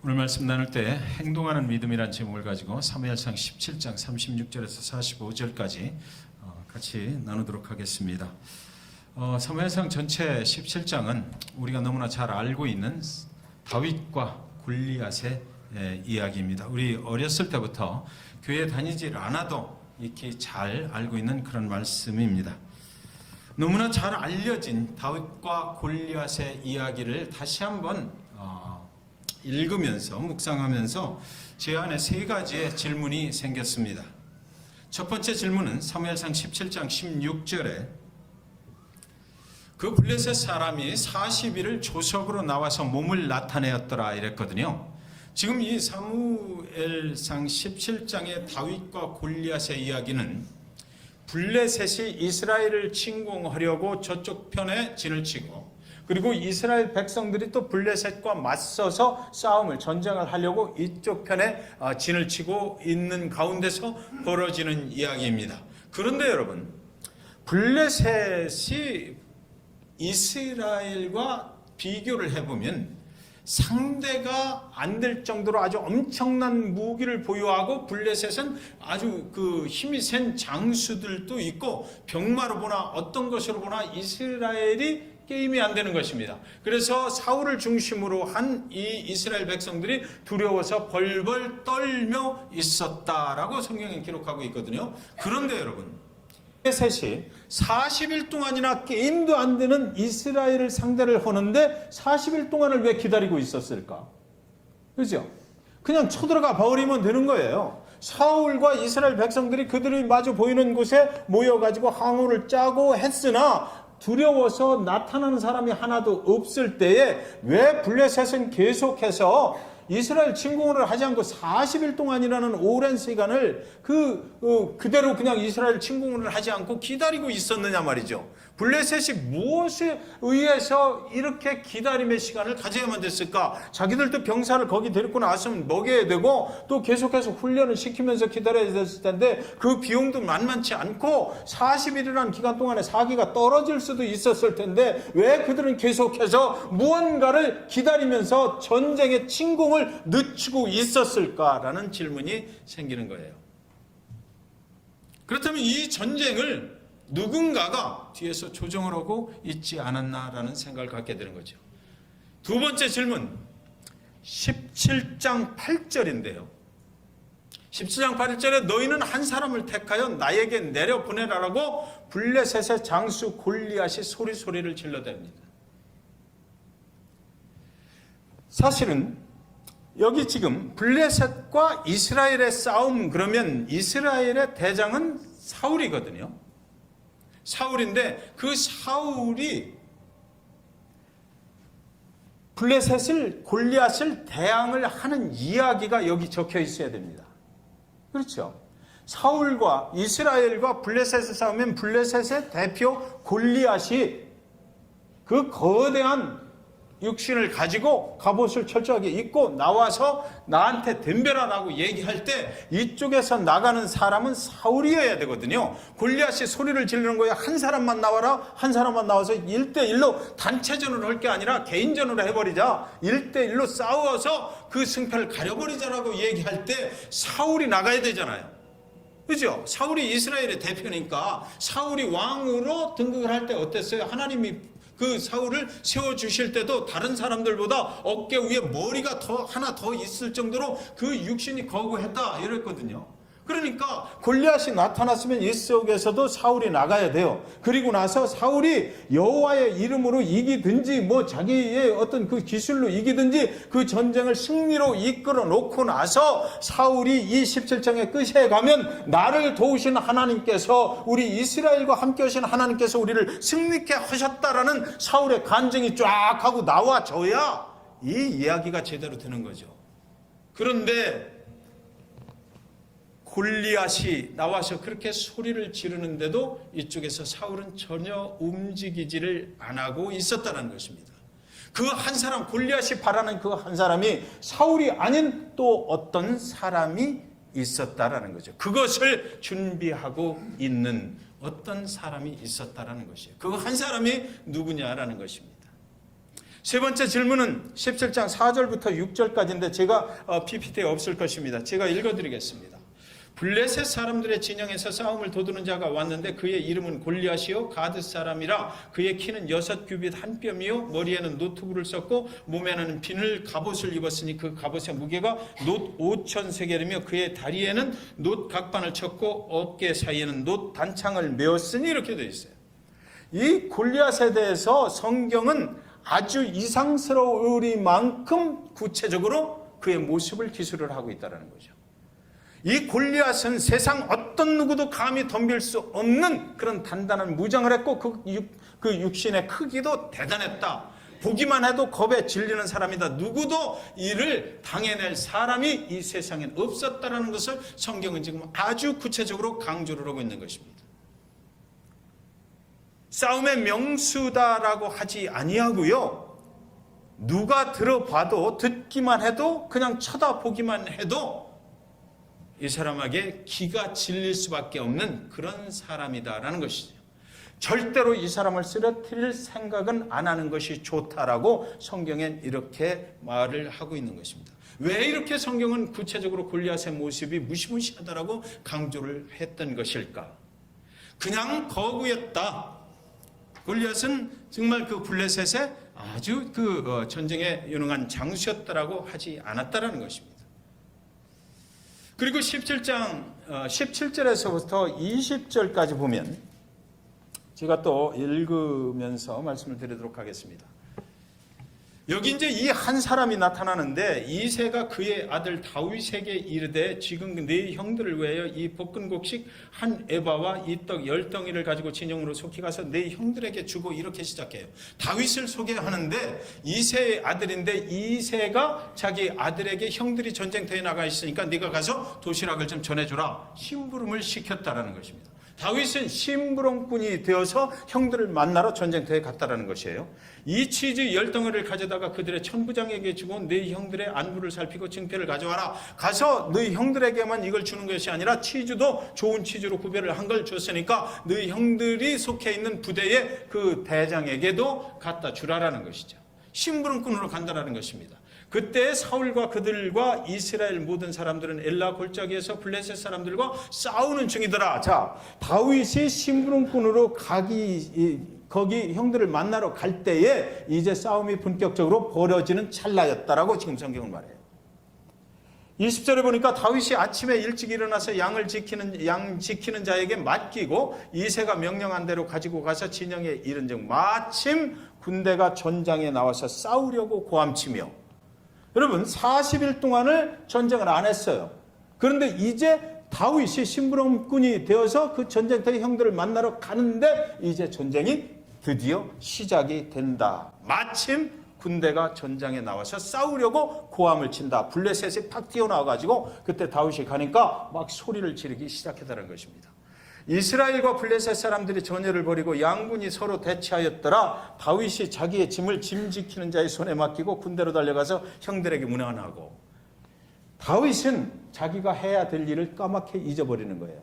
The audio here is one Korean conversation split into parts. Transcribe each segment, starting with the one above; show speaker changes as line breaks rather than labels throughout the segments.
오늘 말씀 나눌 때 행동하는 믿음이란 제목을 가지고 사무엘상 17장 36절에서 45절까지 같이 나누도록 하겠습니다. 사무엘상 전체 17장은 우리가 너무나 잘 알고 있는 다윗과 골리앗의 이야기입니다. 우리 어렸을 때부터 교회 다니질 않아도 이렇게 잘 알고 있는 그런 말씀입니다. 너무나 잘 알려진 다윗과 골리앗의 이야기를 다시 한번 읽으면서 묵상하면서 제 안에 세 가지의 질문이 생겼습니다. 첫 번째 질문은 사무엘상 17장 16절에 그 블레셋 사람이 40일을 조석으로 나와서 몸을 나타내었더라 이랬거든요. 지금 이 사무엘상 17장의 다윗과 골리앗의 이야기는 블레셋이 이스라엘을 침공하려고 저쪽 편에 진을 치고, 그리고 이스라엘 백성들이 또 블레셋과 맞서서 전쟁을 하려고 이쪽 편에 진을 치고 있는 가운데서 벌어지는 이야기입니다. 그런데 여러분, 블레셋이 이스라엘과 비교를 해보면 상대가 안 될 정도로 아주 엄청난 무기를 보유하고, 블레셋은 아주 그 힘이 센 장수들도 있고, 병마로 보나 어떤 것으로 보나 이스라엘이 게임이 안 되는 것입니다. 그래서 사울을 중심으로 한 이 이스라엘 백성들이 두려워서 벌벌 떨며 있었다라고 성경에 기록하고 있거든요. 그런데 여러분, 블레셋이 40일 동안이나 게임도 안 되는 이스라엘을 상대를 하는데 40일 동안을 왜 기다리고 있었을까? 그죠? 그냥 쳐들어가 버리면 되는 거예요. 사울과 이스라엘 백성들이 그들이 마주 보이는 곳에 모여가지고 항우를 짜고 했으나 두려워서 나타나는 사람이 하나도 없을 때에 왜 블레셋은 계속해서 이스라엘 침공을 하지 않고 40일 동안이라는 오랜 시간을 그대로 그냥 이스라엘 침공을 하지 않고 기다리고 있었느냐 말이죠. 블레셋이 무엇에 의해서 이렇게 기다림의 시간을 가져야만 됐을까? 자기들도 병사를 거기 데리고 나왔으면 먹여야 되고 또 계속해서 훈련을 시키면서 기다려야 됐을 텐데 그 비용도 만만치 않고 40일이라는 기간 동안에 사기가 떨어질 수도 있었을 텐데 왜 그들은 계속해서 무언가를 기다리면서 전쟁의 침공을 늦추고 있었을까라는 질문이 생기는 거예요. 그렇다면 이 전쟁을 누군가가 뒤에서 조정을 하고 있지 않았나라는 생각을 갖게 되는 거죠. 두 번째 질문, 17장 8절인데요. 17장 8절에 너희는 한 사람을 택하여 나에게 내려보내라라고 블레셋의 장수 골리앗이 소리를 질러댑니다. 사실은 여기 지금 블레셋과 이스라엘의 싸움, 그러면 이스라엘의 대장은 사울이거든요. 사울인데 그 사울이 블레셋을, 골리앗을 대항을 하는 이야기가 여기 적혀 있어야 됩니다. 그렇죠? 사울과 이스라엘과 블레셋을 싸우면 블레셋의 대표 골리앗이 그 거대한 육신을 가지고 갑옷을 철저하게 입고 나와서 나한테 덤벼라라고 얘기할 때 이쪽에서 나가는 사람은 사울이어야 되거든요. 골리앗이 소리를 지르는 거야. 한 사람만 나와라. 한 사람만 나와서 1대1로 단체전으로 할 게 아니라 개인전으로 해버리자. 1대1로 싸워서 그 승패를 가려버리자라고 얘기할 때 사울이 나가야 되잖아요. 그죠? 사울이 이스라엘의 대표니까 사울이 왕으로 등극을 할 때 어땠어요? 하나님이 그 사울을 세워주실 때도 다른 사람들보다 어깨 위에 머리가 하나 더 있을 정도로 그 육신이 거구했다 이랬거든요. 그러니까 골리앗이 나타났으면 이 속에서도 사울이 나가야 돼요. 그리고 나서 사울이 여호와의 이름으로 이기든지 뭐 자기의 어떤 그 기술로 이기든지 그 전쟁을 승리로 이끌어 놓고 나서 사울이 이 17장의 끝에 가면 나를 도우신 하나님께서, 우리 이스라엘과 함께 하신 하나님께서 우리를 승리케 하셨다라는 사울의 간증이 쫙 하고 나와줘야 이 이야기가 제대로 되는 거죠. 그런데 골리앗이 나와서 그렇게 소리를 지르는데도 이쪽에서 사울은 전혀 움직이지를 안 하고 있었다는 것입니다. 그 한 사람, 골리앗이 바라는 그 한 사람이 사울이 아닌 또 어떤 사람이 있었다라는 거죠. 그것을 준비하고 있는 어떤 사람이 있었다라는 것이에요. 그 한 사람이 누구냐라는 것입니다. 세 번째 질문은 17장 4절부터 6절까지인데 제가 PPT에 없을 것입니다. 제가 읽어드리겠습니다. 블레셋 사람들의 진영에서 싸움을 도두는 자가 왔는데 그의 이름은 골리앗이요 가드 사람이라. 그의 키는 6규빗 한 뼘이요 머리에는 노트구를 썼고 몸에는 비늘 갑옷을 입었으니 그 갑옷의 무게가 놋 5,000세겔이며 그의 다리에는 놋 각반을 쳤고 어깨 사이에는 놋 단창을 메었으니. 이렇게 되어 있어요. 이 골리앗에 대해서 성경은 아주 이상스러우리만큼 구체적으로 그의 모습을 기술을 하고 있다는 거죠. 이 골리앗은 세상 어떤 누구도 감히 덤빌 수 없는 그런 단단한 무장을 했고 그 육신의 크기도 대단했다. 보기만 해도 겁에 질리는 사람이다. 누구도 이를 당해낼 사람이 이 세상엔 없었다는 것을 성경은 지금 아주 구체적으로 강조를 하고 있는 것입니다. 싸움의 명수다라고 하지 아니하고요. 누가 들어봐도 듣기만 해도 그냥 쳐다보기만 해도 이 사람에게 기가 질릴 수밖에 없는 그런 사람이다라는 것이죠. 절대로 이 사람을 쓰러뜨릴 생각은 안 하는 것이 좋다라고 성경엔 이렇게 말을 하고 있는 것입니다. 왜 이렇게 성경은 구체적으로 골리앗의 모습이 무시무시하다라고 강조를 했던 것일까? 그냥 거구였다. 골리앗은 정말 그 블레셋의 아주 전쟁에 유능한 장수였다라고 하지 않았다라는 것입니다. 그리고 17장 17절에서부터 20절까지 보면 제가 또 읽으면서 말씀을 드리도록 하겠습니다. 여기 이제 이 한 사람이 나타나는데 이새가 그의 아들 다윗에게 이르되 지금 네 형들을 위하여 이 볶은 곡식 한 에바와 이 떡 10덩이를 가지고 진영으로 속히 가서 네 형들에게 주고. 이렇게 시작해요. 다윗을 소개하는데 이새의 아들인데 이새가 자기 아들에게 형들이 전쟁터에 나가 있으니까 네가 가서 도시락을 좀 전해주라. 심부름을 시켰다라는 것입니다. 다윗은 심부름꾼이 되어서 형들을 만나러 전쟁터에 갔다라는 것이에요. 이 치즈 10덩이를 가져다가 그들의 천부장에게 주고 네 형들의 안부를 살피고 증표를 가져와라. 가서 네 형들에게만 이걸 주는 것이 아니라 치즈도 좋은 치즈로 구별을 한 걸 줬으니까 네 형들이 속해 있는 부대의 그 대장에게도 갖다 주라라는 것이죠. 심부름꾼으로 간다라는 것입니다. 그때 사울과 그들과 이스라엘 모든 사람들은 엘라 골짜기에서 블레셋 사람들과 싸우는 중이더라. 자, 다윗이 심부름꾼으로 거기 형들을 만나러 갈 때에 이제 싸움이 본격적으로 벌어지는 찰나였다라고 지금 성경은 말해요. 20절에 보니까 다윗이 아침에 일찍 일어나서 양 지키는 자에게 맡기고 이새가 명령한 대로 가지고 가서 진영에 이른즉 마침 군대가 전장에 나와서 싸우려고 고함치며. 여러분 40일 동안을 전쟁을 안 했어요. 그런데 이제 다윗이 심부름꾼이 되어서 그 전쟁터의 형들을 만나러 가는데 이제 전쟁이 드디어 시작이 된다. 마침 군대가 전장에 나와서 싸우려고 고함을 친다. 블레셋이 팍 튀어나와가지고 그때 다윗이 가니까 막 소리를 지르기 시작했다는 것입니다. 이스라엘과 블레셋 사람들이 전열을 벌이고 양군이 서로 대치하였더라. 다윗이 자기의 짐을 짐 지키는 자의 손에 맡기고 군대로 달려가서 형들에게 문안하고. 다윗은 자기가 해야 될 일을 까맣게 잊어버리는 거예요.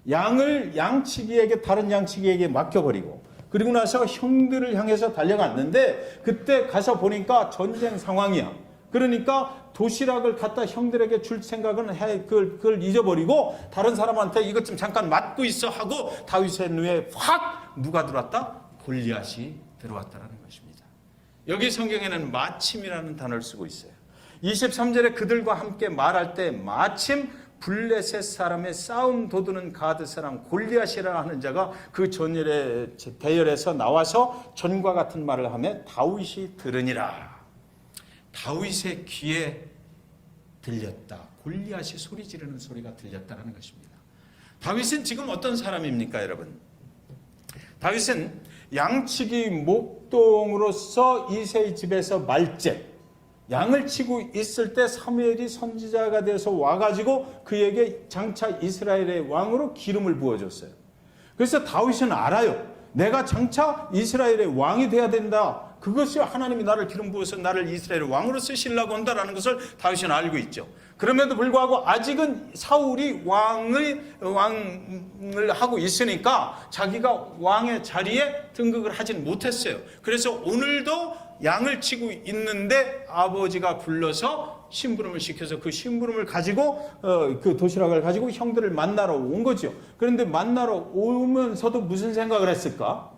양을 양치기에게 다른 양치기에게 맡겨버리고 그리고 나서 형들을 향해서 달려갔는데 그때 가서 보니까 전쟁 상황이야. 그러니까 도시락을 갖다 형들에게 줄 생각은 그걸 잊어버리고 다른 사람한테 이것 좀 잠깐 맡고 있어 하고 다윗의 눈에 확 누가 들어왔다? 골리앗이 들어왔다는 것입니다. 여기 성경에는 마침이라는 단어를 쓰고 있어요. 23절에 그들과 함께 말할 때 마침 블레셋 사람의 싸움 도두는 가드 사람 골리앗이라 하는 자가 그 대열에서 나와서 전과 같은 말을 하며 다윗이 들으니라. 다윗의 귀에 들렸다. 골리앗이 소리 지르는 소리가 들렸다는 것입니다. 다윗은 지금 어떤 사람입니까, 여러분? 다윗은 양치기 목동으로서 이새의 집에서 말제 양을 치고 있을 때 사무엘이 선지자가 되어서 와가지고 그에게 장차 이스라엘의 왕으로 기름을 부어줬어요. 그래서 다윗은 알아요. 내가 장차 이스라엘의 왕이 돼야 된다. 그것이 하나님이 나를 기름 부어서 나를 이스라엘의 왕으로 쓰시려고 한다라는 것을 다윗은 알고 있죠. 그럼에도 불구하고 아직은 사울이 왕을 하고 있으니까 자기가 왕의 자리에 등극을 하진 못했어요. 그래서 오늘도 양을 치고 있는데 아버지가 불러서 심부름을 시켜서 그 심부름을 가지고 그 도시락을 가지고 형들을 만나러 온 거죠. 그런데 만나러 오면서도 무슨 생각을 했을까?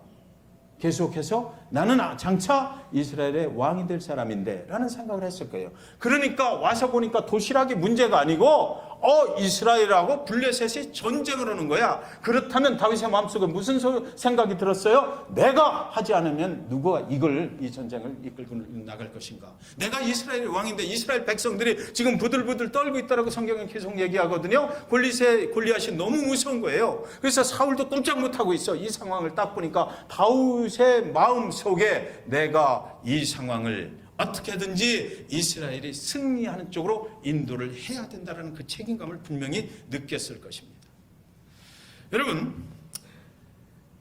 계속해서 나는 장차 이스라엘의 왕이 될 사람인데 라는 생각을 했을 거예요. 그러니까 와서 보니까 도시락이 문제가 아니고 이스라엘하고 블레셋이 전쟁을 하는 거야. 그렇다면 다윗의 마음속에 무슨 생각이 들었어요? 내가 하지 않으면 누가 이 전쟁을 이끌고 나갈 것인가? 내가 이스라엘의 왕인데 이스라엘 백성들이 지금 부들부들 떨고 있다라고 성경은 계속 얘기하거든요. 골리앗이 너무 무서운 거예요. 그래서 사울도 꼼짝 못하고 있어. 이 상황을 딱 보니까 다윗의 마음 속에 내가 이 상황을 어떻게든지 이스라엘이 승리하는 쪽으로 인도를 해야 된다는 그 책임감을 분명히 느꼈을 것입니다. 여러분,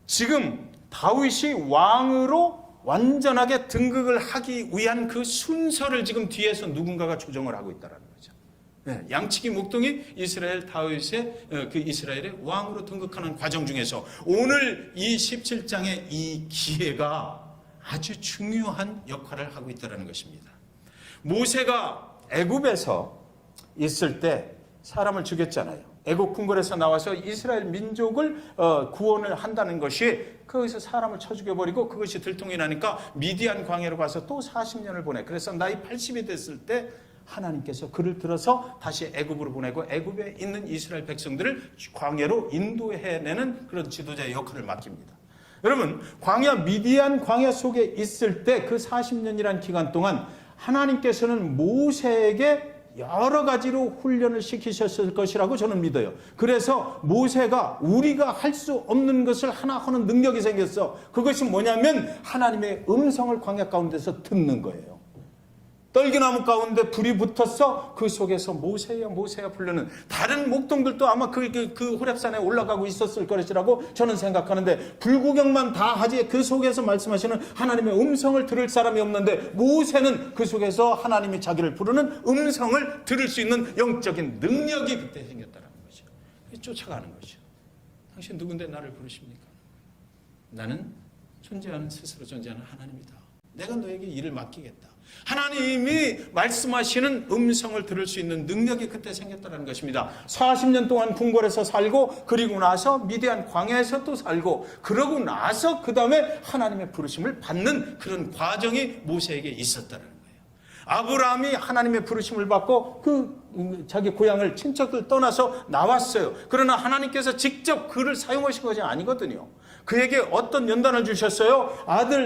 지금 다윗이 왕으로 완전하게 등극을 하기 위한 그 순서를 지금 뒤에서 누군가가 조정을 하고 있다는 거죠. 양치기 목동이 다윗의 그 이스라엘의 왕으로 등극하는 과정 중에서 오늘 이 17장의 이 기회가 아주 중요한 역할을 하고 있다는 것입니다. 모세가 애굽에서 있을 때 사람을 죽였잖아요. 애굽 궁궐에서 나와서 이스라엘 민족을 구원을 한다는 것이 거기서 사람을 쳐 죽여버리고 그것이 들통이 나니까 미디안 광야로 가서 또 40년을 보내. 그래서 나이 80이 됐을 때 하나님께서 그를 들어서 다시 애굽으로 보내고 애굽에 있는 이스라엘 백성들을 광야로 인도해내는 그런 지도자의 역할을 맡깁니다. 여러분, 미디안 광야 속에 있을 때 그 40년이라는 기간 동안 하나님께서는 모세에게 여러 가지로 훈련을 시키셨을 것이라고 저는 믿어요. 그래서 모세가 우리가 할 수 없는 것을 하나 하는 능력이 생겼어. 그것이 뭐냐면 하나님의 음성을 광야 가운데서 듣는 거예요. 떨기나무 가운데 불이 붙었어. 그 속에서 모세야 모세야 부르는 다른 목동들도 아마 그 호렙산에 올라가고 있었을 것이라고 저는 생각하는데 불구경만 다 하지 그 속에서 말씀하시는 하나님의 음성을 들을 사람이 없는데 모세는 그 속에서 하나님이 자기를 부르는 음성을 들을 수 있는 영적인 능력이 그때 생겼다는 거죠. 쫓아가는 거죠. 당신 누군데 나를 부르십니까? 나는 스스로 존재하는 하나님이다. 내가 너에게 일을 맡기겠다. 하나님이 말씀하시는 음성을 들을 수 있는 능력이 그때 생겼다는 것입니다. 40년 동안 궁궐에서 살고 그리고 나서 미디안 광야에서 또 살고 그러고 나서 그 다음에 하나님의 부르심을 받는 그런 과정이 모세에게 있었다는 거예요. 아브라함이 하나님의 부르심을 받고 자기 고향을 친척들 떠나서 나왔어요. 그러나 하나님께서 직접 그를 사용하신 것이 아니거든요. 그에게 어떤 연단을 주셨어요?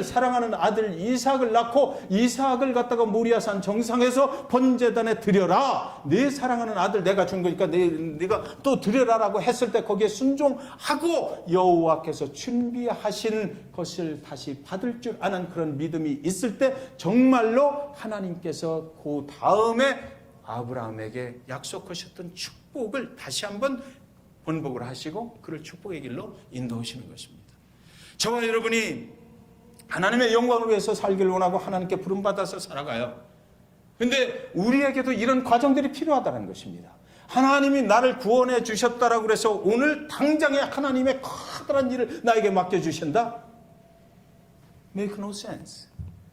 사랑하는 아들 이삭을 낳고 이삭을 갖다가 모리아산 정상에서 번제단에 드려라. 네 사랑하는 아들 내가 준 거니까 네가 또 드려라라고 했을 때 거기에 순종하고 여호와께서 준비하신 것을 다시 받을 줄 아는 그런 믿음이 있을 때 정말로 하나님께서 그 다음에 아브라함에게 약속하셨던 축복을 다시 한번 번복을 하시고 그를 축복의 길로 인도하시는 것입니다. 저와 여러분이 하나님의 영광을 위해서 살기를 원하고 하나님께 부름받아서 살아가요. 그런데 우리에게도 이런 과정들이 필요하다는 것입니다. 하나님이 나를 구원해 주셨다라고 그래서 오늘 당장에 하나님의 커다란 일을 나에게 맡겨주신다? Make no sense.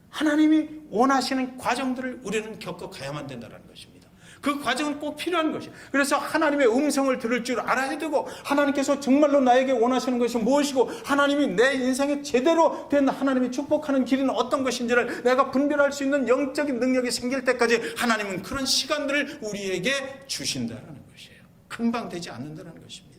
하나님이 원하시는 과정들을 우리는 겪어가야만 된다는 것입니다. 그 과정은 꼭 필요한 것이에요. 그래서 하나님의 음성을 들을 줄 알아야 되고 하나님께서 정말로 나에게 원하시는 것이 무엇이고 하나님이 내 인생에 제대로 된 하나님이 축복하는 길은 어떤 것인지를 내가 분별할 수 있는 영적인 능력이 생길 때까지 하나님은 그런 시간들을 우리에게 주신다는 것이에요. 금방 되지 않는다는 것입니다.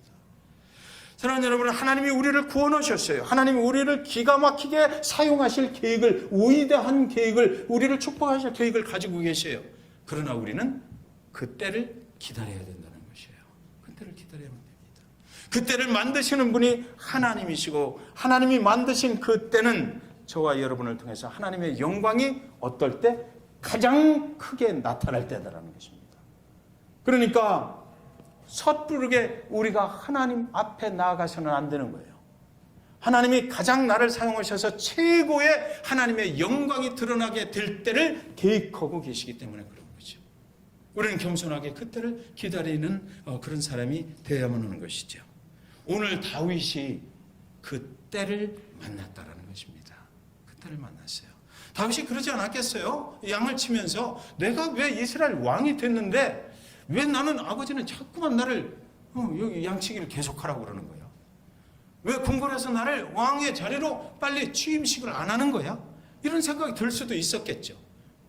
사랑하는 여러분, 하나님이 우리를 구원하셨어요. 하나님이 우리를 기가 막히게 사용하실 계획을, 위대한 계획을, 우리를 축복하실 계획을 가지고 계세요. 그러나 우리는 그때를 기다려야 된다는 것이에요. 그때를 기다려야만 됩니다. 그때를 만드시는 분이 하나님이시고 하나님이 만드신 그때는 저와 여러분을 통해서 하나님의 영광이 어떨 때 가장 크게 나타날 때다라는 것입니다. 그러니까 섣부르게 우리가 하나님 앞에 나아가서는 안 되는 거예요. 하나님이 가장 나를 사용하셔서 최고의 하나님의 영광이 드러나게 될 때를 계획하고 계시기 때문에 그런 거죠. 우리는 겸손하게 그때를 기다리는 그런 사람이 되어야만 하는 것이죠. 오늘 다윗이 그때를 만났다라는 것입니다. 그때를 만났어요. 다윗이 그러지 않았겠어요? 양을 치면서 내가 왜 이스라엘 왕이 됐는데 왜 나는 아버지는 자꾸만 나를 여기 양치기를 계속하라고 그러는 거야? 왜 궁궐에서 나를 왕의 자리로 빨리 취임식을 안 하는 거야? 이런 생각이 들 수도 있었겠죠.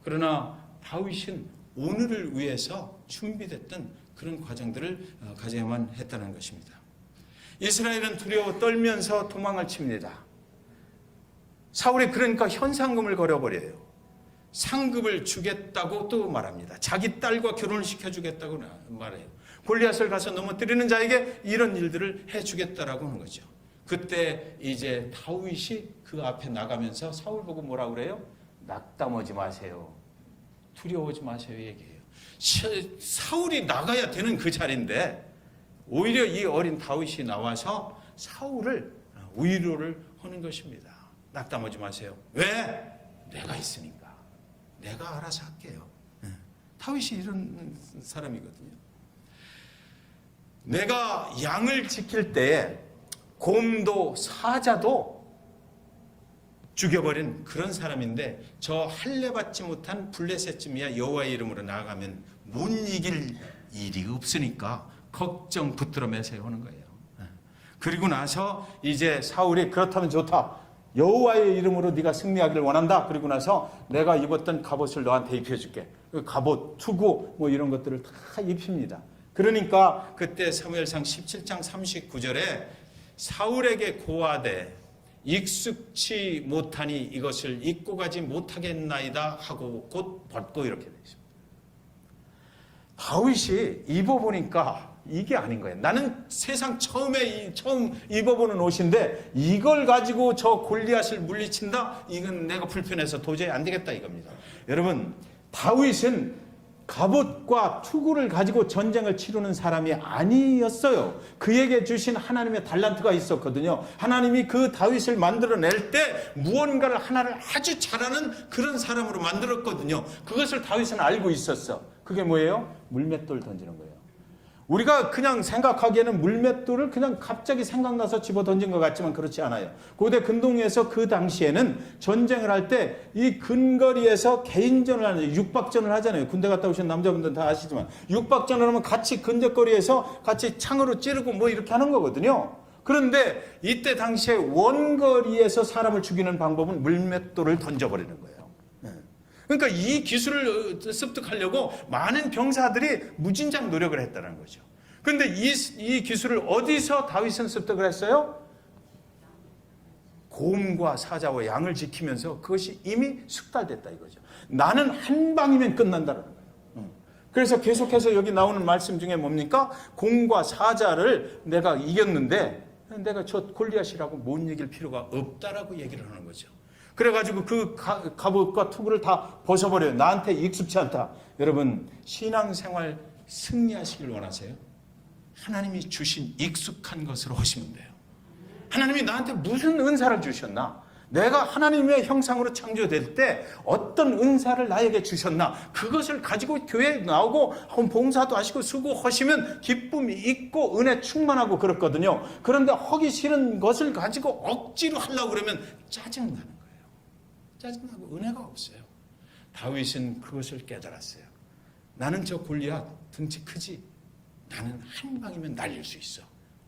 그러나 다윗은 오늘을 위해서 준비됐던 그런 과정들을 가져야만 했다는 것입니다. 이스라엘은 두려워 떨면서 도망을 칩니다. 사울이 그러니까 현상금을 걸어버려요. 상급을 주겠다고 또 말합니다. 자기 딸과 결혼을 시켜주겠다고 말해요. 골리앗을 가서 넘어뜨리는 자에게 이런 일들을 해주겠다라고 하는 거죠. 그때 이제 다윗이 그 앞에 나가면서 사울 보고 뭐라 그래요? 낙담하지 마세요. 두려워하지 마세요 얘기해요. 사울이 나가야 되는 그 자리인데 오히려 이 어린 다윗이 나와서 사울을 위로를 하는 것입니다. 낙담하지 마세요. 왜? 내가 있으니까. 내가 알아서 할게요. 다윗이 이런 사람이거든요. 내가 양을 지킬 때에 곰도 사자도 죽여버린 그런 사람인데 저 할례 받지 못한 블레셋쯤이야 여호와의 이름으로 나아가면 못 이길 일이 없으니까 걱정 붙들어 매세요 하는 거예요. 그리고 나서 이제 사울이 그렇다면 좋다. 여호와의 이름으로 네가 승리하기를 원한다. 그리고 나서 내가 입었던 갑옷을 너한테 입혀줄게. 갑옷, 투구 뭐 이런 것들을 다 입힙니다. 그러니까 그때 사무엘상 17장 39절에 사울에게 고하되 익숙치 못하니 이것을 입고 가지 못하겠나이다 하고 곧 벗고 이렇게 되어 있습니다. 다윗이 입어보니까 이게 아닌 거예요. 나는 세상 처음 입어보는 옷인데 이걸 가지고 저 골리앗을 물리친다? 이건 내가 불편해서 도저히 안 되겠다 이겁니다. 여러분, 다윗은 갑옷과 투구를 가지고 전쟁을 치르는 사람이 아니었어요. 그에게 주신 하나님의 달란트가 있었거든요. 하나님이 그 다윗을 만들어낼 때 무언가를 하나를 아주 잘하는 그런 사람으로 만들었거든요. 그것을 다윗은 알고 있었어. 그게 뭐예요? 물맷돌 던지는 거예요. 우리가 그냥 생각하기에는 물맷돌을 그냥 갑자기 생각나서 집어 던진 것 같지만 그렇지 않아요. 고대 근동에서 그 당시에는 전쟁을 할 때 이 근거리에서 개인전을 하는 육박전을 하잖아요. 군대 갔다 오신 남자분들은 다 아시지만 육박전을 하면 같이 근접거리에서 같이 창으로 찌르고 뭐 이렇게 하는 거거든요. 그런데 이때 당시에 원거리에서 사람을 죽이는 방법은 물맷돌을 던져버리는 거예요. 그러니까 이 기술을 습득하려고 많은 병사들이 무진장 노력을 했다는 거죠. 그런데 이 기술을 어디서 다윗은 습득을 했어요? 곰과 사자와 양을 지키면서 그것이 이미 숙달됐다 이거죠. 나는 한 방이면 끝난다는 거예요. 그래서 계속해서 여기 나오는 말씀 중에 뭡니까? 곰과 사자를 내가 이겼는데 내가 저 골리앗이라고 못 이길 필요가 없다라고 얘기를 하는 거죠. 그래가지고 그 갑옷과 투구를 다 벗어버려요. 나한테 익숙치 않다. 여러분, 신앙생활 승리하시길 원하세요? 하나님이 주신 익숙한 것으로 하시면 돼요. 하나님이 나한테 무슨 은사를 주셨나? 내가 하나님의 형상으로 창조될 때 어떤 은사를 나에게 주셨나? 그것을 가지고 교회에 나오고 봉사도 하시고 수고하시면 기쁨이 있고 은혜 충만하고 그렇거든요. 그런데 하기 싫은 것을 가지고 억지로 하려고 그러면 짜증나는 거예요. 짜증나고 은혜가 없어요. 다윗은 그것을 깨달았어요. 나는 저 골리앗 등치 크지? 나는 한 방이면 날릴 수 있어.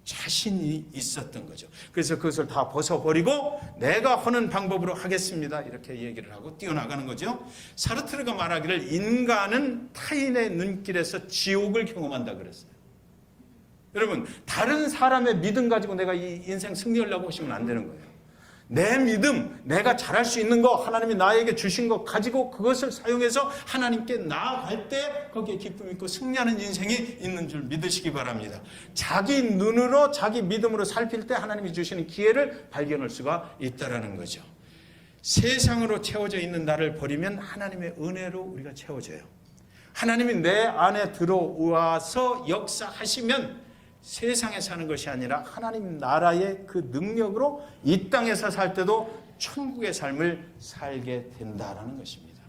자신이 있었던 거죠. 그래서 그것을 다 벗어버리고 내가 하는 방법으로 하겠습니다. 이렇게 얘기를 하고 뛰어나가는 거죠. 사르트르가 말하기를 인간은 타인의 눈길에서 지옥을 경험한다 그랬어요. 여러분, 다른 사람의 믿음 가지고 내가 이 인생 승리하려고 하시면 안 되는 거예요. 내 믿음, 내가 잘할 수 있는 거, 하나님이 나에게 주신 거 가지고 그것을 사용해서 하나님께 나아갈 때 거기에 기쁨 있고 승리하는 인생이 있는 줄 믿으시기 바랍니다. 자기 눈으로, 자기 믿음으로 살필 때 하나님이 주시는 기회를 발견할 수가 있다는 거죠. 세상으로 채워져 있는 나를 버리면 하나님의 은혜로 우리가 채워져요. 하나님이 내 안에 들어와서 역사하시면 세상에 사는 것이 아니라 하나님 나라의 그 능력으로 이 땅에서 살 때도 천국의 삶을 살게 된다라는 것입니다.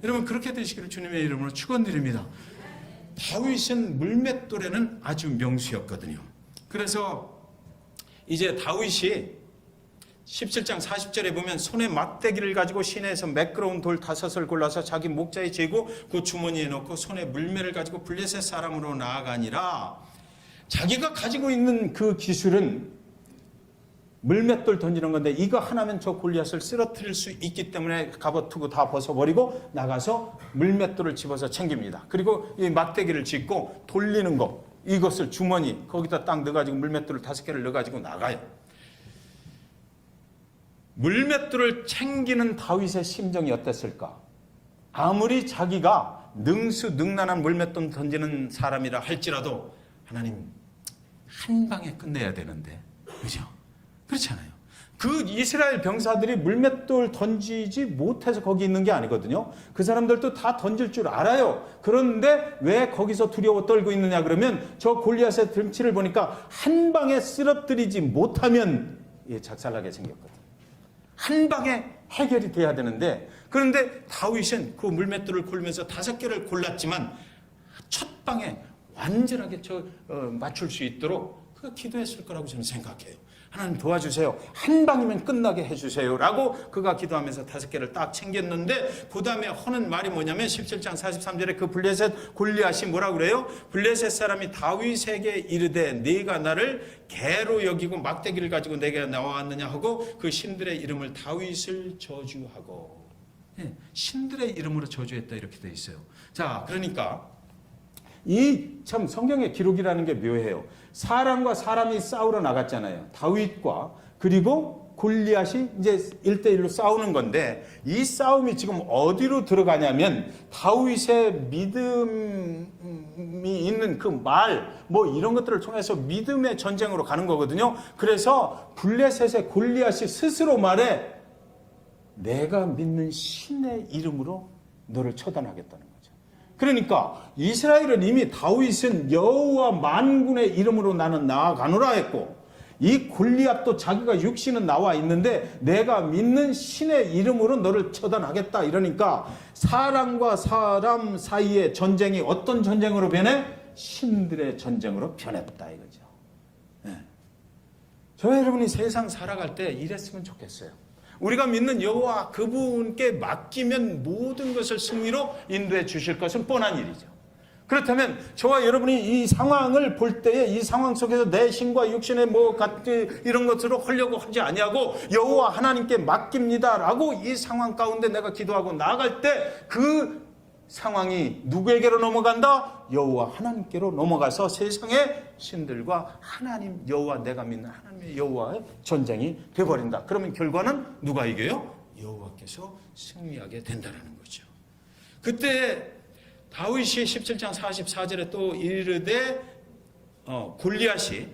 여러분, 그렇게 되시기를 주님의 이름으로 축원드립니다. 다윗은 물맷돌에는 아주 명수였거든요. 그래서 이제 다윗이 17장 40절에 보면 손에 막대기를 가지고 시내에서 매끄러운 돌 5을 골라서 자기 목자에 재고 그 주머니에 넣고 손에 물매를 가지고 블레셋 사람으로 나아가니라. 자기가 가지고 있는 그 기술은 물맷돌 던지는 건데 이거 하나면 저 골리앗을 쓰러뜨릴 수 있기 때문에 갑옷 투구 다 벗어버리고 나가서 물맷돌을 집어서 챙깁니다. 그리고 이 막대기를 짚고 돌리는 거, 이것을 주머니 거기다 딱 넣어가지고 물맷돌을 5개를 넣어가지고 나가요. 물맷돌을 챙기는 다윗의 심정이 어땠을까? 아무리 자기가 능수능란한 물맷돌 던지는 사람이라 할지라도 하나님 한 방에 끝내야 되는데, 그죠? 그렇잖아요. 그 이스라엘 병사들이 물맷돌 던지지 못해서 거기 있는 게 아니거든요. 그 사람들도 다 던질 줄 알아요. 그런데 왜 거기서 두려워 떨고 있느냐 그러면 저 골리앗의 등치를 보니까 한 방에 쓰러뜨리지 못하면 작살나게 생겼거든요. 한 방에 해결이 돼야 되는데, 그런데 다윗은 그 물맷돌을 골면서 5개를 골랐지만 첫 방에 완전하게 맞출 수 있도록 그가 기도했을 거라고 저는 생각해요. 하나님 도와주세요. 한 방이면 끝나게 해주세요. 라고 그가 기도하면서 5개를 딱 챙겼는데, 그 다음에 하는 말이 뭐냐면 17장 43절에 그 블레셋 골리앗이 뭐라고 그래요? 블레셋 사람이 다윗에게 이르되 네가 나를 개로 여기고 막대기를 가지고 내게 나왔느냐 하고 그 신들의 이름을 다윗을 저주하고. 신들의 이름으로 저주했다 이렇게 돼 있어요. 자, 그러니까 이 참 성경의 기록이라는 게 묘해요. 사람과 사람이 싸우러 나갔잖아요. 다윗과 그리고 골리앗이 이제 1대1로 싸우는 건데, 이 싸움이 지금 어디로 들어가냐면 다윗의 믿음이 있는 그 말 뭐 이런 것들을 통해서 믿음의 전쟁으로 가는 거거든요. 그래서 블레셋의 골리앗이 스스로 말해 내가 믿는 신의 이름으로 너를 처단하겠다는 거죠. 그러니까 이스라엘은 이미 다윗은 여호와 만군의 이름으로 나는 나아가노라 했고, 이 골리앗도 자기가 육신은 나와 있는데 내가 믿는 신의 이름으로 너를 처단하겠다 이러니까 사람과 사람 사이의 전쟁이 어떤 전쟁으로 변해? 신들의 전쟁으로 변했다 이거죠. 저와 여러분이 세상 살아갈 때 이랬으면 좋겠어요. 우리가 믿는 여호와 그분께 맡기면 모든 것을 승리로 인도해 주실 것은 뻔한 일이죠. 그렇다면 저와 여러분이 이 상황을 볼 때에 이 상황 속에서 내 신과 육신의 뭐 같은 이런 것으로 하려고 하지 아니하고 여호와 하나님께 맡깁니다라고 이 상황 가운데 내가 기도하고 나아갈 때 그 상황이 누구에게로 넘어간다? 여호와 하나님께로 넘어가서 세상의 신들과 하나님 여호와, 내가 믿는 하나님의 여호와의 전쟁이 되어버린다. 그러면 결과는 누가 이겨요? 여호와께서 승리하게 된다는 거죠. 그때 다윗이 17장 44절에 또 이르되 골리앗이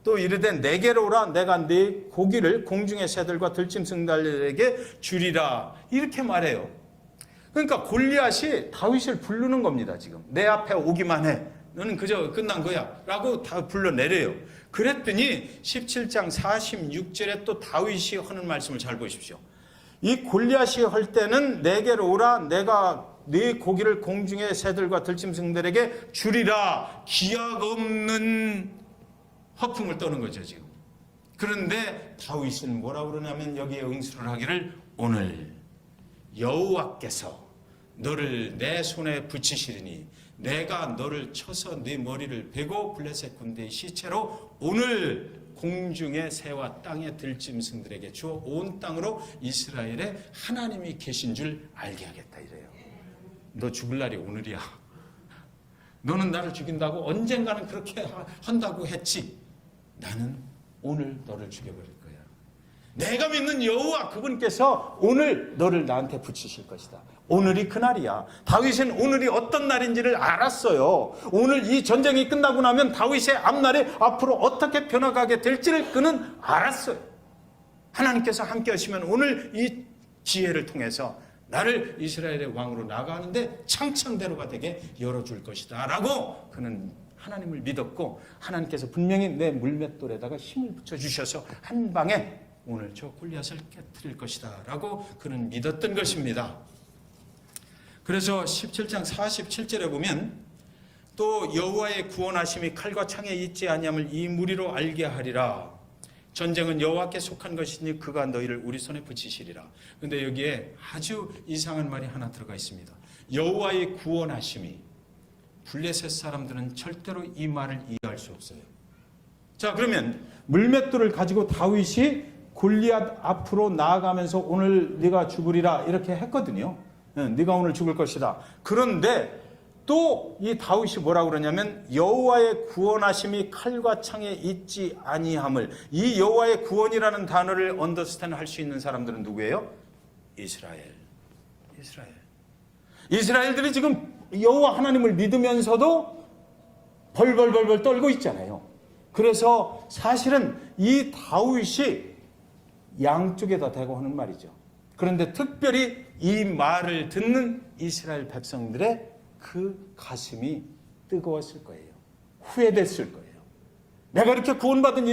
또 이르되 내게로 오라, 내가 네 고기를 공중의 새들과 들짐승들에게 주리라 이렇게 말해요. 그러니까 골리앗이 다윗을 부르는 겁니다. 지금 내 앞에 오기만 해, 너는 그저 끝난 거야 라고 다 불러내려요. 그랬더니 17장 46절에 또 다윗이 하는 말씀을 잘 보십시오. 이 골리앗이 할 때는 내게로 오라, 내가 네 고기를 공중의 새들과 들짐승들에게 주리라, 기약 없는 허풍을 떠는 거죠 지금. 그런데 다윗은 뭐라고 그러냐면 여기에 응수를 하기를 오늘 여호와께서 너를 내 손에 붙이시리니 내가 너를 쳐서 네 머리를 베고 블레셋 군대의 시체로 오늘 공중의 새와 땅의 들짐승들에게 주어 온 땅으로 이스라엘에 하나님이 계신 줄 알게 하겠다 이래요. 너 죽을 날이 오늘이야. 너는 나를 죽인다고 언젠가는 그렇게 한다고 했지. 나는 오늘 너를 죽여버릴 거야. 내가 믿는 여호와 그분께서 오늘 너를 나한테 붙이실 것이다. 오늘이 그날이야. 다윗은 오늘이 어떤 날인지를 알았어요. 오늘 이 전쟁이 끝나고 나면 다윗의 앞날이 앞으로 어떻게 변화가게 될지를 그는 알았어요. 하나님께서 함께 하시면 오늘 이 지혜를 통해서 나를 이스라엘의 왕으로 나가는데 창창대로가 되게 열어줄 것이다 라고 그는 하나님을 믿었고, 하나님께서 분명히 내 물맷돌에다가 힘을 붙여주셔서 한 방에 오늘 저 골리앗을 깨뜨릴 것이다 라고 그는 믿었던 것입니다. 그래서 17장 47절에 보면 또 여호와의 구원하심이 칼과 창에 있지 아니함을 이 무리로 알게 하리라. 전쟁은 여호와께 속한 것이니 그가 너희를 우리 손에 붙이시리라. 근데 여기에 아주 이상한 말이 하나 들어가 있습니다. 여호와의 구원하심이. 블레셋 사람들은 절대로 이 말을 이해할 수 없어요. 자, 그러면 물맷돌을 가지고 다윗이 골리앗 앞으로 나아가면서 오늘 네가 죽으리라 이렇게 했거든요. 네가 오늘 죽을 것이다. 그런데 또 이 다윗이 뭐라고 그러냐면 여호와의 구원하심이 칼과 창에 있지 아니함을. 이 여호와의 구원이라는 단어를 언더스탠드 할 수 있는 사람들은 누구예요? 이스라엘. 이스라엘들이 지금 여호와 하나님을 믿으면서도 벌벌벌벌 떨고 있잖아요. 그래서 사실은 이 다윗이 양쪽에다 대고 하는 말이죠. 그런데 특별히 이 말을 듣는 이스라엘 백성들의 그 가슴이 뜨거웠을 거예요. 후회됐을 거예요. 내가 이렇게 구원받은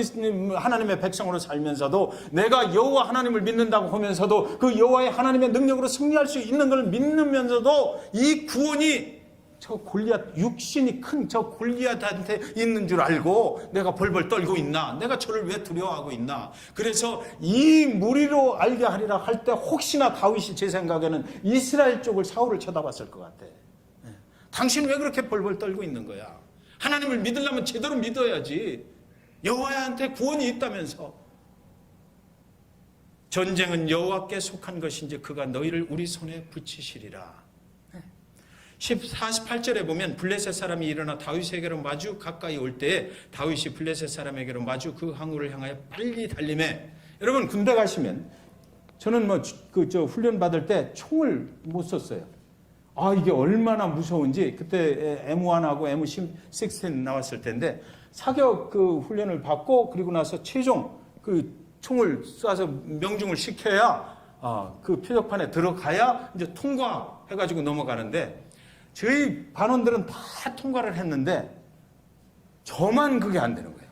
하나님의 백성으로 살면서도, 내가 여호와 하나님을 믿는다고 하면서도, 그 여호와의 하나님의 능력으로 승리할 수 있는 걸 믿으면서도 이 구원이 저 골리앗, 육신이 큰 저 골리앗한테 있는 줄 알고 내가 벌벌 떨고 있나? 내가 저를 왜 두려워하고 있나? 그래서 이 무리로 알게 하리라 할 때 혹시나 다윗이 제 생각에는 이스라엘 쪽을, 사울을 쳐다봤을 것 같아. 당신 왜 그렇게 벌벌 떨고 있는 거야? 하나님을 믿으려면 제대로 믿어야지. 여호와한테 구원이 있다면서. 전쟁은 여호와께 속한 것인지 그가 너희를 우리 손에 붙이시리라. 48절에 보면 블레셋 사람이 일어나 다윗에게로 마주 가까이 올 때에 다윗이 블레셋 사람에게로 마주 그 항우를 향하여 빨리 달리매. 여러분, 군대 가시면 저는 훈련 받을 때 총을 못 썼어요. 이게 얼마나 무서운지. 그때 M1하고 M16 나왔을 텐데 사격 훈련을 받고 그리고 나서 최종 총을 쏴서 명중을 시켜야 그 표적판에 들어가야 이제 통과해가지고 넘어가는데, 저희 반원들은 다 통과를 했는데 저만 그게 안 되는 거예요.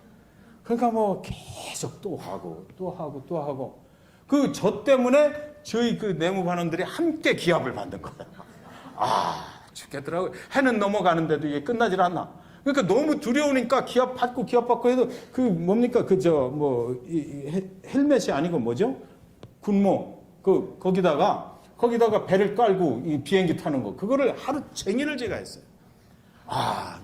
그러니까 계속 또 하고 저 때문에 저희 내무 반원들이 함께 기합을 받는 거예요. 죽겠더라고요. 해는 넘어가는데도 이게 끝나질 않나. 그러니까 너무 두려우니까 기합 받고 해도 뭡니까? 헬멧이 아니고 뭐죠? 군모. 거기다가 배를 깔고 이 비행기 타는 거. 그거를 하루 종일을 제가 했어요.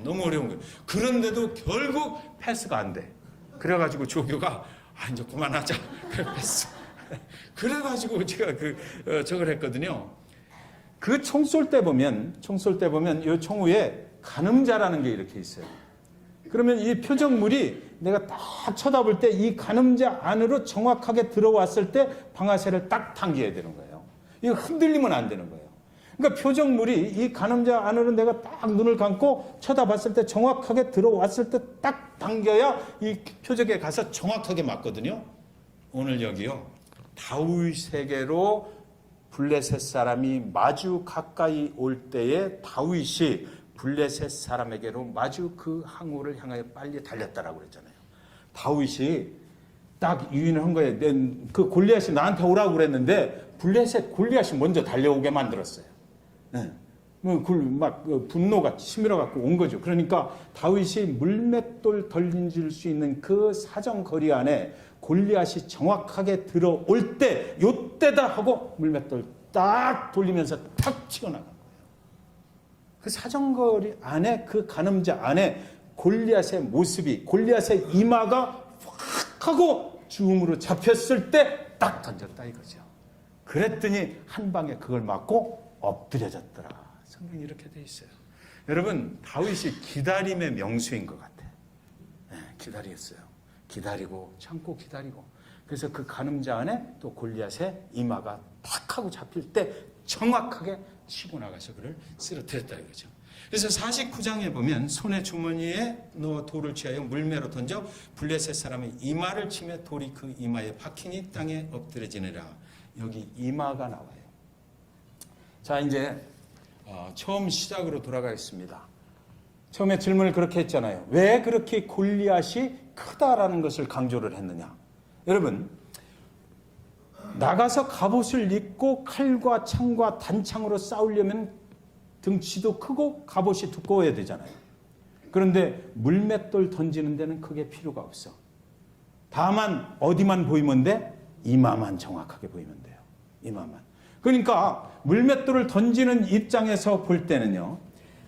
너무 어려운 거예요. 그런데도 결국 패스가 안 돼. 그래가지고 조교가 이제 그만하자. 그래, 패스. 그래가지고 제가 저걸 했거든요. 그 총 쏠 때 보면 이 총 위에 가늠자라는 게 이렇게 있어요. 그러면 이 표적물이 내가 딱 쳐다볼 때 이 가늠자 안으로 정확하게 들어왔을 때 방아쇠를 딱 당겨야 되는 거예요. 이거 흔들리면 안 되는 거예요. 그러니까 표적물이 이 가늠자 안으로 내가 딱 눈을 감고 쳐다봤을 때 정확하게 들어왔을 때 딱 당겨야 이 표적에 가서 정확하게 맞거든요. 오늘 여기요. 다윗에게로 블레셋 사람이 마주 가까이 올 때에 다윗이 블레셋 사람에게로 마주 그 항우를 향하여 빨리 달렸다라고 그랬잖아요. 다윗이 딱 유인한 거예요. 그 골리앗이 나한테 오라고 그랬는데 블레셋 골리앗이 먼저 달려오게 만들었어요. 분노가 치밀어 갖고 온 거죠. 그러니까 다윗이 물맷돌 던질 수 있는 그 사정거리 안에 골리앗이 정확하게 들어올 때, 요때다 하고 물맷돌 딱 돌리면서 탁 치고 나간 거예요. 그 사정거리 안에, 그 가늠자 안에 골리앗의 모습이, 골리앗의 이마가 확 하고 죽음으로 잡혔을 때 딱 던졌다 이거죠. 그랬더니 한 방에 그걸 맞고 엎드려졌더라. 성경이 이렇게 돼 있어요. 여러분, 다윗이 기다림의 명수인 것 같아. 기다렸어요. 기다리고 참고 기다리고. 그래서 그 가늠자 안에 또 골리앗의 이마가 탁 하고 잡힐 때 정확하게 치고 나가서 그를 쓰러뜨렸다 이거죠. 그래서 49장에 보면 손에 주머니에 넣어 돌을 취하여 물매로 던져 블레셋 사람의 이마를 치며 돌이 그 이마에 박히니 땅에 엎드려지느라. 여기 이마가 나와요. 자, 이제 처음 시작으로 돌아가겠습니다. 처음에 질문을 그렇게 했잖아요. 왜 그렇게 골리앗이 크다라는 것을 강조를 했느냐. 여러분, 나가서 갑옷을 입고 칼과 창과 단창으로 싸우려면 등치도 크고 갑옷이 두꺼워야 되잖아요. 그런데 물맷돌 던지는 데는 그게 필요가 없어.
다만 어디만 보이면 돼? 이마만 정확하게 보이면 돼요. 이마만. 그러니까 물맷돌을 던지는 입장에서 볼 때는요,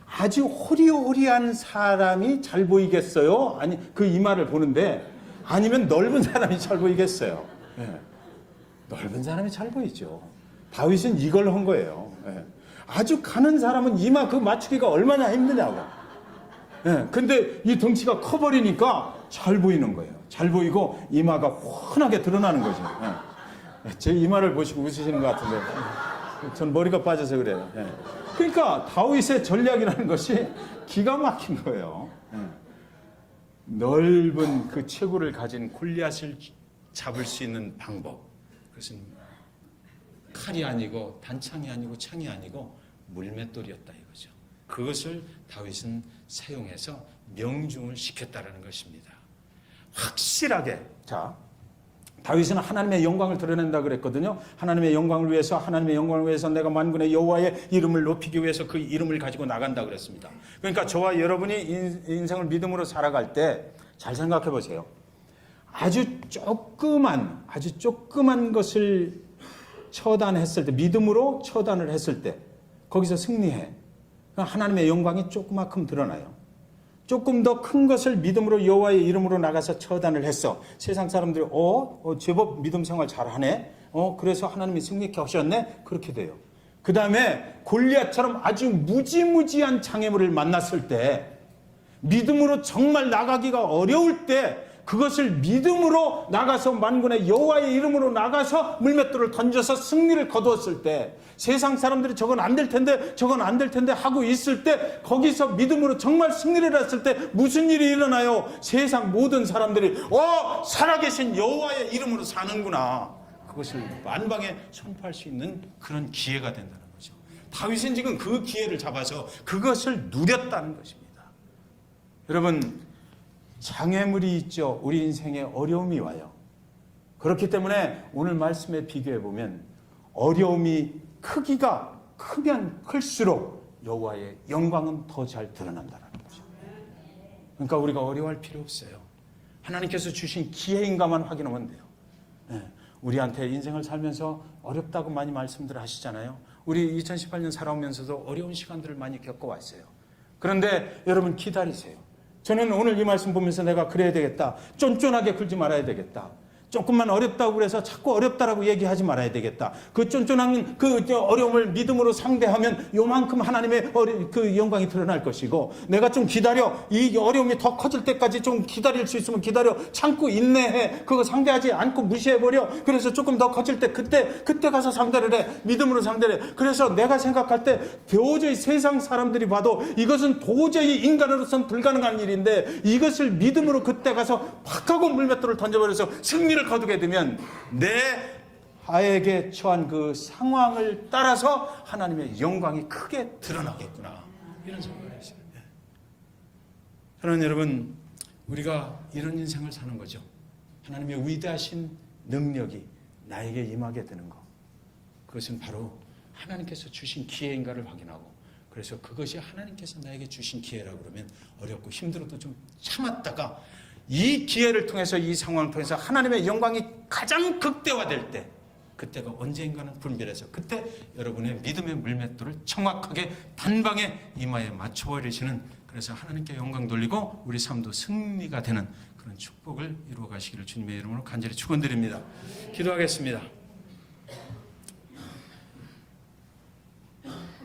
아주 호리호리한 사람이 잘 보이겠어요? 아니, 그 이마를 보는데, 아니면 넓은 사람이 잘 보이겠어요? 예. 넓은 사람이 잘 보이죠. 다윗은 이걸 한 거예요. 예. 아주 가는 사람은 이마 그 맞추기가 얼마나 힘드냐고. 예. 근데 이 덩치가 커버리니까 잘 보이는 거예요. 잘 보이고 이마가 훤하게 드러나는 거죠. 예. 제 이마를 보시고 웃으시는 것 같은데, 전 머리가 빠져서 그래요. 예. 그러니까 다윗의 전략이라는 것이 기가 막힌 거예요. 예. 넓은 그 체구를 가진 골리앗을 잡을 수 있는 방법, 그것은 칼이 아니고 단창이 아니고 창이 아니고 물맷돌이었다 이거죠. 그것을 다윗은 사용해서 명중을 시켰다라는 것입니다. 확실하게. 자, 다윗은 하나님의 영광을 드러낸다 그랬거든요. 하나님의 영광을 위해서 내가 만군의 여호와의 이름을 높이기 위해서 그 이름을 가지고 나간다 그랬습니다. 그러니까 저와 여러분이 인생을 믿음으로 살아갈 때 잘 생각해 보세요. 아주 조그만 것을 처단했을 때, 믿음으로 처단을 했을 때 거기서 승리해. 하나님의 영광이 조그마큼 드러나요. 조금 더 큰 것을 믿음으로 여호와의 이름으로 나가서 처단을 했어. 세상 사람들이 제법 믿음 생활 잘하네. 그래서 하나님이 승리케 하셨네. 그렇게 돼요. 그 다음에 골리앗처럼 아주 무지무지한 장애물을 만났을 때, 믿음으로 정말 나가기가 어려울 때 그것을 믿음으로 나가서 만군의 여호와의 이름으로 나가서 물맷돌을 던져서 승리를 거두었을 때, 세상 사람들이 저건 안 될 텐데 하고 있을 때, 거기서 믿음으로 정말 승리를 했을 때 무슨 일이 일어나요? 세상 모든 사람들이 살아계신 여호와의 이름으로 사는구나, 그것을 만방에 선포할 수 있는 그런 기회가 된다는 거죠. 다윗은 지금 그 기회를 잡아서 그것을 누렸다는 것입니다. 여러분, 장애물이 있죠. 우리 인생에 어려움이 와요. 그렇기 때문에 오늘 말씀에 비교해 보면 어려움이 크기가 크면 클수록 여호와의 영광은 더 잘 드러난다는 거죠. 그러니까 우리가 어려워할 필요 없어요. 하나님께서 주신 기회인가만 확인하면 돼요. 네. 우리한테 인생을 살면서 어렵다고 많이 말씀들 하시잖아요. 우리 2018년 살아오면서도 어려운 시간들을 많이 겪어왔어요. 그런데 여러분 기다리세요. 저는 오늘 이 말씀 보면서 내가 그래야 되겠다. 쫀쫀하게 굴지 말아야 되겠다. 조금만 어렵다고 그래서 자꾸 어렵다라고 얘기하지 말아야 되겠다. 그 쫀쫀한 그 어려움을 믿음으로 상대하면 요만큼 하나님의 그 영광이 드러날 것이고, 내가 좀 기다려, 이 어려움이 더 커질 때까지 좀 기다릴 수 있으면 기다려, 참고 인내해, 그거 상대하지 않고 무시해버려. 그래서 조금 더 커질 때 그때 가서 상대를 해, 믿음으로 상대를 해. 그래서 내가 생각할 때 도저히 세상 사람들이 봐도 이것은 도저히 인간으로서는 불가능한 일인데, 이것을 믿음으로 그때 가서 팍 하고 물맷돌을 던져버려서 승리를 거두게 되면 내 하에게 처한 그 상황을 따라서 하나님의 영광이 크게 드러나겠구나, 이런 생각을 했어요. 사랑하는 여러분, 우리가 이런 인생을 사는 거죠. 하나님의 위대하신 능력이 나에게 임하게 되는 것, 그것은 바로 하나님께서 주신 기회인가를 확인하고, 그래서 그것이 하나님께서 나에게 주신 기회라고 그러면 어렵고 힘들어도 좀 참았다가 이 기회를 통해서, 이 상황을 통해서 하나님의 영광이 가장 극대화될 때, 그때가 언젠가는 분별해서 그때 여러분의 믿음의 물맷돌을 정확하게 단방에 이마에 맞춰버리시는, 그래서 하나님께 영광 돌리고 우리 삶도 승리가 되는 그런 축복을 이루어 가시기를 주님의 이름으로 간절히 축원드립니다. 기도하겠습니다.